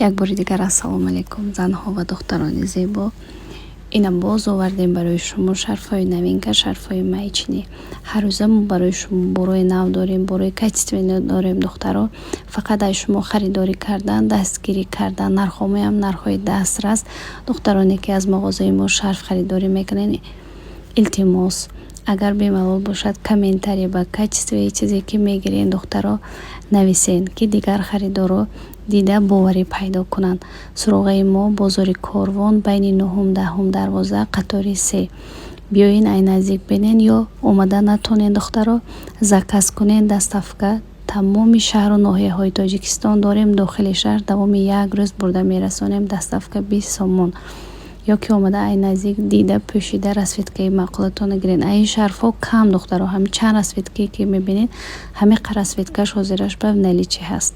як бори дигар ассалому алайкум занҳо ва духтарони зебо. Инам боз овардем барои шумо шарфҳои новинка, шарфҳои майчинӣ. Ҳаррӯза мо барои шумо борои нав дорем, борои качествено дорем. Духтаро фақат аз шумо харидорӣ кардан, дастгирӣ кардан. Нархҳоям нархҳои дастрас. Духтароне ки аз мағозаи мо шарф харидорӣ мекунед, илтимос агар бемалол бошад комментарий ба качествои чизе ки мегиред духтаро нависен, ки дигар харидоро дида боварӣ пайдо кунанд. Суроғаи мо бозори Корвон байни 9-10 дарвоза қатори 3. Биёин ай наздик бинен ё омада натонен духтаро заказ кунен. доставка тамоми шаҳру ноҳияҳои Тоҷикистон дорем. Дохили шаҳр давоми 1 рӯз бурда мерасонем. доставка 20 сомон. ё ки омада ай наздик дида пӯшида расветкаи маъқулатона гирен. Ай шарфҳо кам духтаро ҳами чанд расветкае ки мебинед ҳами расветкаш ҳозираш ба наличӣ ҳаст.